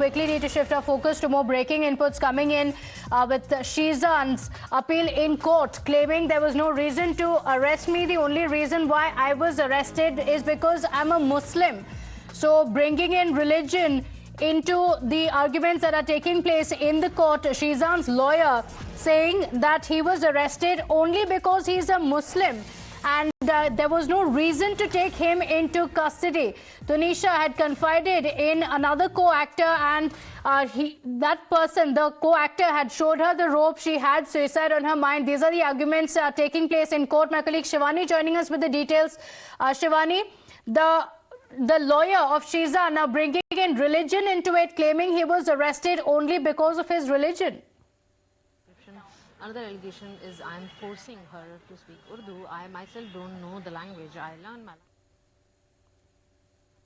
Quickly need to shift our focus to more breaking inputs coming in with Sheezan's appeal in court, claiming there was no reason to arrest me. The only reason why I was arrested is because I'm a Muslim. So bringing in religion into the arguments that are taking place in the court, Sheezan's lawyer saying that he was arrested only because he's a Muslim. And there was no reason to take him into custody. Tunisha had confided in another co-actor, and the co-actor had showed her the rope. She had suicide on her mind. These are the arguments taking place in court. My colleague Shivani joining us with the details. Shivani, the lawyer of Sheezan now bringing in religion into it, claiming he was arrested only because of his religion. Another allegation is I am forcing her to speak Urdu. I myself don't know the language. I learned my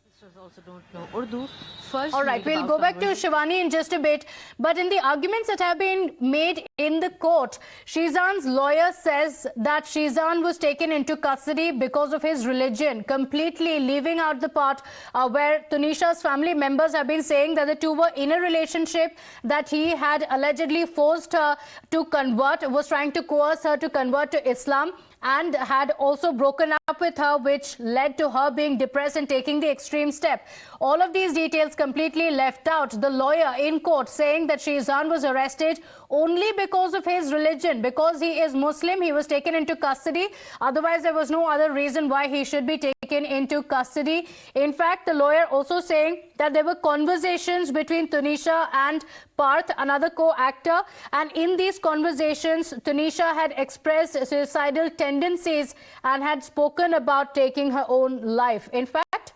sisters also don't know Urdu. First, all right, we'll go back to Shivani in just a bit. But in the arguments that have been made in the court, Sheezan's lawyer says that Sheezan was taken into custody because of his religion, completely leaving out the part where Tunisha's family members have been saying that the two were in a relationship, that he had allegedly forced her to convert, was trying to coerce her to convert to Islam, and had also broken up with her, which led to her being depressed and taking the extreme step. All of these details completely left out. The lawyer in court saying that Sheezan was arrested only because of his religion. Because he is Muslim, he was taken into custody. Otherwise, there was no other reason why he should be taken into custody. In fact, the lawyer also saying that there were conversations between Tunisha and Parth, another co-actor, and in these conversations, Tunisha had expressed suicidal tendencies and had spoken about taking her own life. In fact,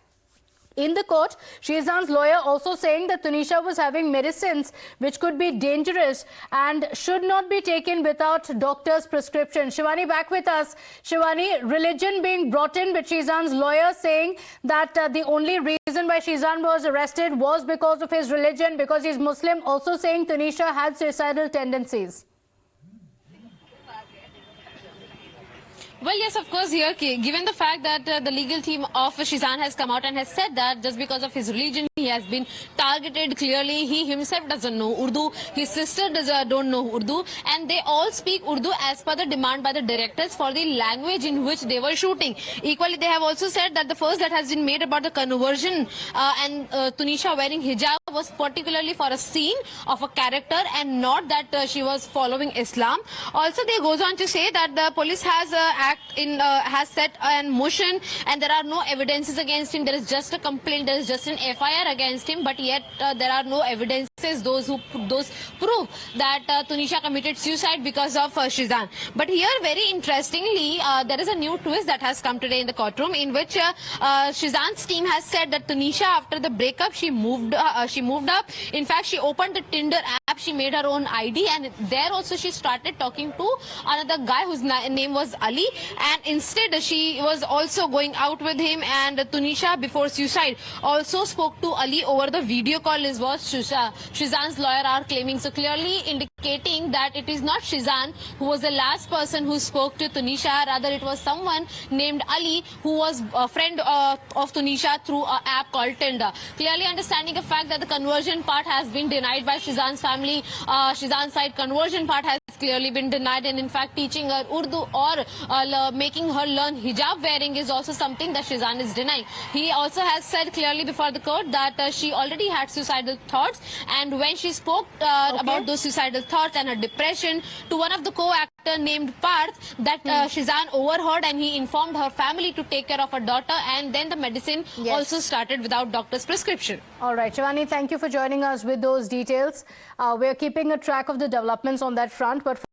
in the court, Sheezan's lawyer also saying that Tunisha was having medicines which could be dangerous and should not be taken without doctor's prescription. Shivani, back with us. Shivani, religion being brought in, but Sheezan's lawyer saying that the only reason why Sheezan was arrested was because of his religion, because he's Muslim, also saying Tunisha had suicidal tendencies. Well, yes, of course, here, given the fact that the legal team of Sheezan has come out and has said that just because of his religion, he has been targeted. Clearly, he himself doesn't know Urdu. His sister don't know Urdu. And they all speak Urdu as per the demand by the directors for the language in which they were shooting. Equally, they have also said that the first that has been made about the conversion and Tunisha wearing hijab was particularly for a scene of a character and not that she was following Islam. Also, they goes on to say that the police has has set in motion and there are no evidences against him. There is just a complaint, there is just an FIR against him, but yet there are no evidences those prove that Tunisha committed suicide because of Sheezan. But here, very interestingly, there is a new twist that has come today in the courtroom, in which Sheezan's team has said that Tunisha, after the breakup, she moved up. In fact, she opened the Tinder app, she made her own ID, and there also she started talking to another guy whose name was Ali. And instead, she was also going out with him, and Tunisha, before suicide, also spoke to Ali over the video call, is what Sheezan's lawyer are claiming. So clearly indicating that it is not Sheezan who was the last person who spoke to Tunisha, rather it was someone named Ali who was a friend of Tunisha through an app called Tinder. Clearly understanding the fact that the conversion part has been denied by Sheezan's family. Sheezan's side conversion part has clearly been denied, and in fact teaching her Urdu or making her learn hijab wearing is also something that Sheezan is denying. He also has said clearly before the court that she already had suicidal thoughts, and when she spoke about those suicidal thoughts and her depression to one of the co-actor named Parth, that Sheezan overheard, and he informed her family to take care of her daughter, and then the medicine also started without doctor's prescription. All right, Shivani, thank you for joining us with those details. We're keeping a track of the developments on that front, but